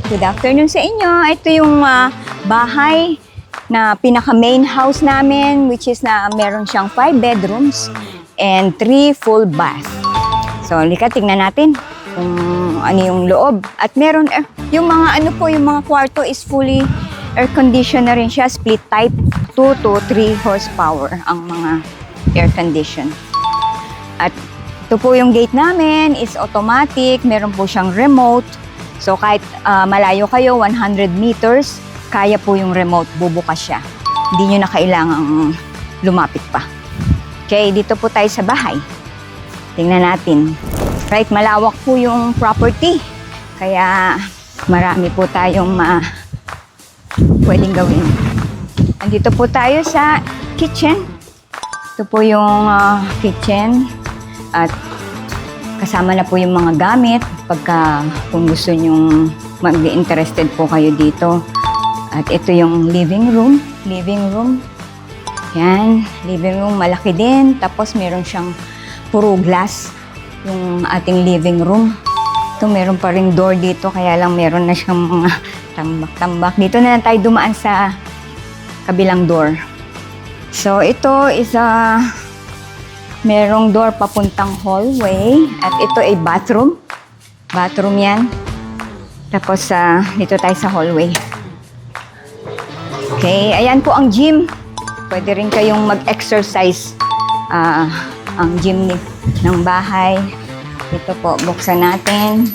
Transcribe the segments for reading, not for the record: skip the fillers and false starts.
Good afternoon sa inyo. Ito yung bahay na pinaka-main house namin, which is na meron siyang 5 bedrooms and 3 full bath. So, lika, tingnan natin kung ano yung loob. At meron, yung mga yung mga kwarto is fully air conditioner rin siya, split type, 2 to 3 horsepower ang mga air condition. At ito po yung gate namin, is automatic, meron po siyang remote. So kahit malayo kayo, 100 meters, kaya po yung remote, bubukas siya. Hindi nyo na kailangang lumapit pa. Okay, dito po tayo sa bahay. Tingnan natin. Right, malawak po yung property. Kaya marami po tayong pwedeng gawin. Andito po tayo sa kitchen. Ito po yung kitchen. At kasama na po yung mga gamit pagka kung gusto nyong mag-interested po kayo dito. At ito yung living room. Living room. Yan. Living room malaki din. Tapos meron siyang puro glass yung ating living room. Ito meron pa ring door dito kaya lang meron na siyang mga tambak-tambak. Dito na lang tayo dumaan sa kabilang door. So ito is merong door papuntang hallway at ito ay bathroom. Bathroom yan. Tapos dito tayo sa hallway. Okay, ayan po ang gym. Pwede rin kayong mag-exercise. Ang gym ng bahay. Ito po, buksan natin.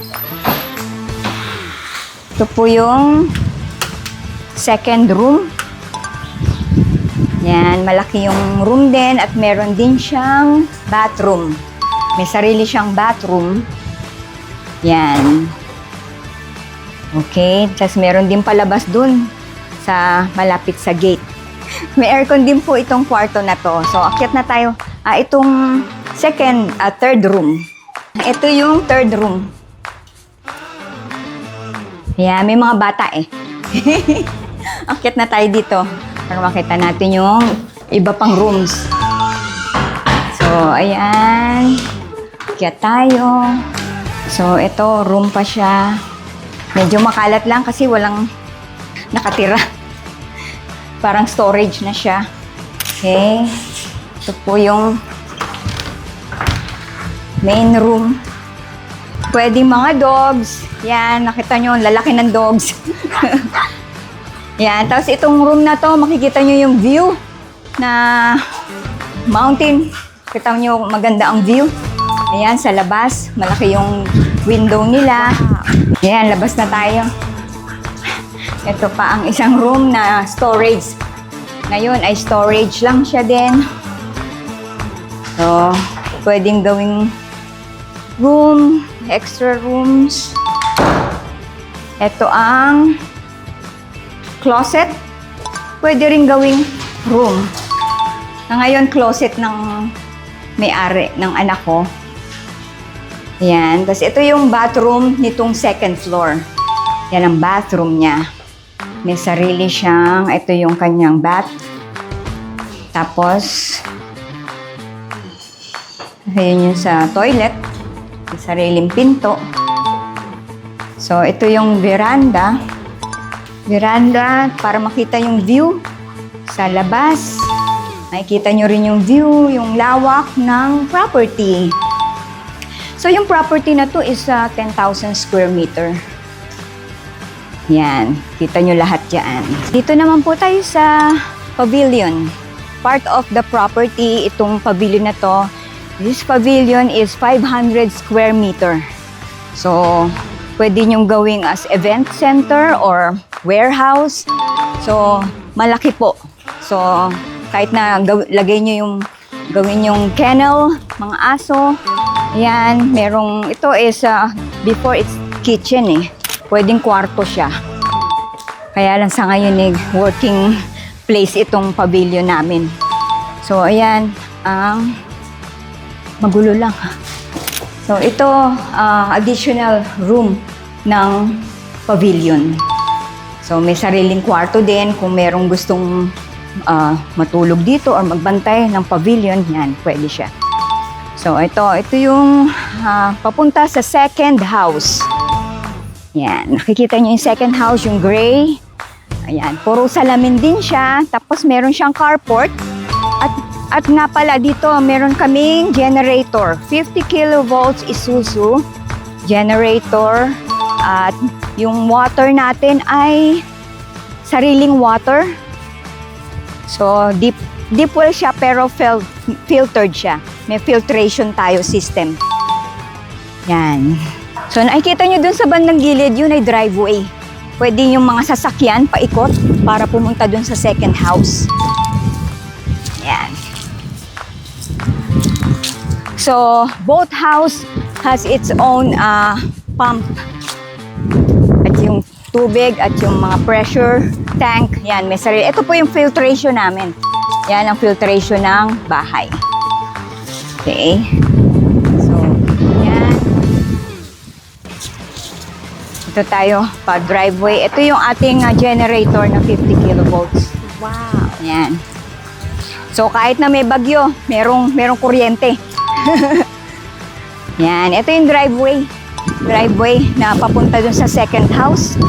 Ito po yung second room. Yan, malaki yung room din at meron din siyang bathroom. May sarili siyang bathroom. Yan. Okay, tapos meron din palabas dun sa malapit sa gate. May aircon din po itong kwarto na to. So, akyat na tayo. Itong third room. Ito yung third room. Yan, may mga bata eh. Akyat na tayo dito. Para makita natin yung iba pang rooms. So, ayan. Kaya tayo. So, ito, room pa siya. Medyo makalat lang kasi walang nakatira. Parang storage na siya. Okay. Ito po yung main room. Pwedeng mga dogs. Yan, nakita nyo, lalaki ng dogs. Yan, tapos itong room na to, makikita nyo yung view na mountain. Kita nyo, maganda ang view. Ayan, sa labas, malaki yung window nila. Ayan, labas na tayo. Ito pa ang isang room na storage. Ngayon ay storage lang siya din. So, pwedeng gawing room, extra rooms. Ito ang closet. Pwede rin gawing room. Na ngayon, closet ng may-ari ng anak ko. Yan. Tapos ito yung bathroom nitong second floor. Yan ang bathroom niya. May sarili siyang, ito yung kanyang bath. Tapos, ayun yung sa toilet. May sariling pinto. So, ito yung veranda. Veranda para makita yung view sa labas. Makikita nyo rin yung view, yung lawak ng property. So, yung property na to is 10,000 square meter. Yan. Kita nyo lahat dyan. Dito naman po tayo sa pavilion. Part of the property, itong pavilion na to. This pavilion is 500 square meter. So, pwede nyong gawing as event center or warehouse. So, malaki po. So, kahit na lagay nyo yung gawin yung kennel, mga aso. Yan, merong, ito is, before it's kitchen eh. Pwedeng kwarto siya. Kaya lang sa ngayon eh, working place itong pavilion namin. So, ayan, magulo lang. So, ito, additional room ng pavilion. So, may sariling kwarto din. Kung merong gustong matulog dito or magbantay ng pavilion, yan, pwede siya. So, ito yung papunta sa second house. Yan, nakikita nyo yung second house, yung gray. Ayan, puro salamin din siya. Tapos meron siyang carport. At nga pala dito, meron kaming generator. 50 kilovolts Isuzu generator. At yung water natin ay sariling water. So, deep well siya pero filtered siya. May filtration tayo system. Yan. So, nakikita nyo dun sa bandang gilid, yun ay driveway. Pwede yung mga sasakyan paikot para pumunta dun sa second house. Yan. So, both house has its own pump. At yung tubig at yung mga pressure tank, yan, may sarili. Ito po yung filtration namin. Yan ang filtration ng bahay. Okay. So, yan. Ito tayo, pa-driveway. Ito yung ating generator na 50 kilovolts. Wow. Yan. So, kahit na may bagyo, merong kuryente. Yan. Ito yung driveway. Driveway na papunta dun sa second house.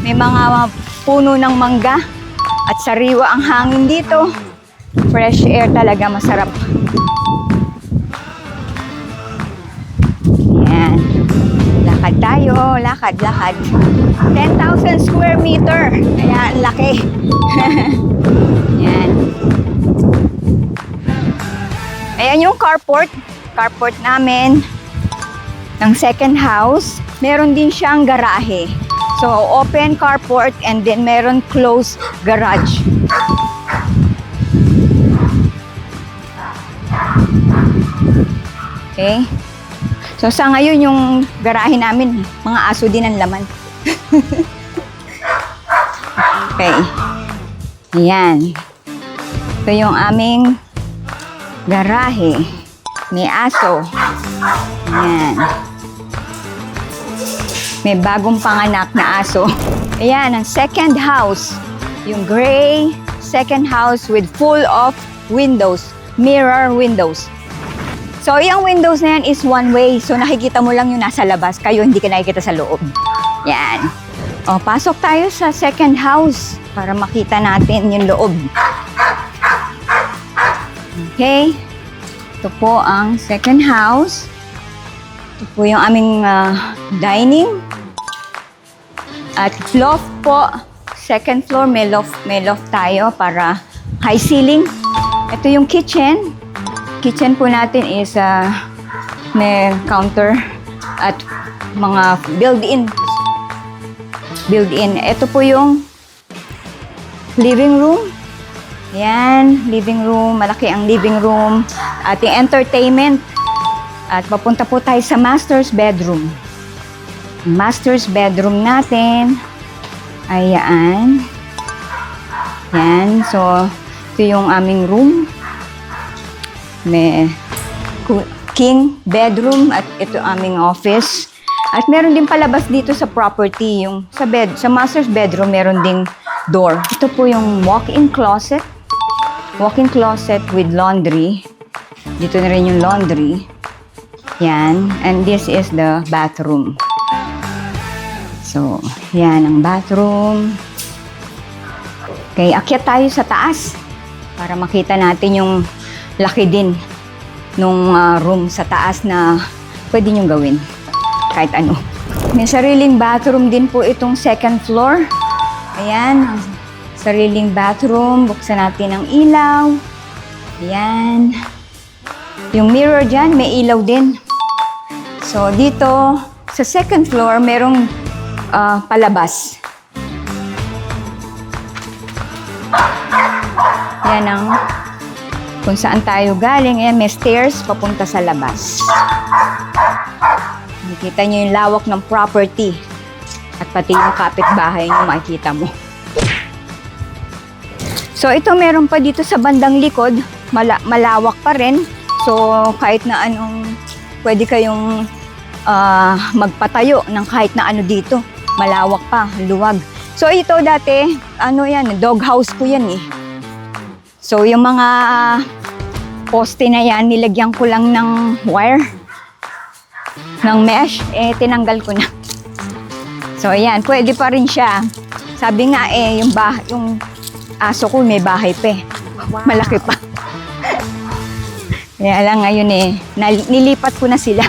May mga puno ng mangga at sariwa ang hangin dito. Fresh air talaga, masarap. Yan. Lakad tayo, lakad. 10,000 square meter. Kaya ang laki. Yan. Ayan yung carport namin ng second house. Meron din siyang garahe. So, open carport and then meron closed garage. Okay? So, sa ngayon yung garahe namin, mga aso din ang laman. Okay. Ayan. Ito yung aming garahe. May aso. Ayan. May bagong panganak na aso. Ayan, ang second house. Yung gray second house with full of windows. Mirror windows. So, yung windows na yan is one way. So, nakikita mo lang yung nasa labas. Kayo hindi ka nakikita sa loob. Yan. O, pasok tayo sa second house para makita natin yung loob. Okay. Ito po ang second house. Ito po yung aming dining. At loft po. Second floor, may loft tayo para high ceiling. Ito yung kitchen. Kitchen po natin is may counter at mga built-in. Ito po yung living room. Yan, living room. Malaki ang living room. Ating entertainment. At papunta po tayo sa master's bedroom. Master's bedroom natin. Ayan. Yan. So, ito yung aming room. May king bedroom at ito aming office. At meron din palabas dito sa property. Yung sa master's bedroom, meron ding door. Ito po yung walk-in closet. Walk-in closet with laundry. Dito na rin yung laundry. Yan. And this is the bathroom. So, yan ang bathroom. Okay, akyat tayo sa taas para makita natin yung laki din nung room sa taas na pwede nyo gawin. Kahit ano. May sariling bathroom din po itong second floor. Ayan. Sariling bathroom. Buksan natin ang ilaw. Ayan. Yung mirror dyan, may ilaw din. So, dito, sa second floor, merong palabas. Yan ang kung saan tayo galing. Ayan, may stairs papunta sa labas. Makikita nyo yung lawak ng property. At pati yung kapitbahay nyo, makikita mo. So, ito meron pa dito sa bandang likod. Malawak pa rin. So, kahit na anong pwede kayong magpatayo ng kahit na ano dito. Malawak pa, luwag. So, ito dati, ano yan, dog house ko yan eh. So, yung mga poste na yan, nilagyan ko lang ng wire. ng mesh, tinanggal ko na. So, ayan, pwede pa rin siya. Sabi nga yung aso ko may bahay pa eh. Malaki pa. Kaya lang ngayon nilipat ko na sila.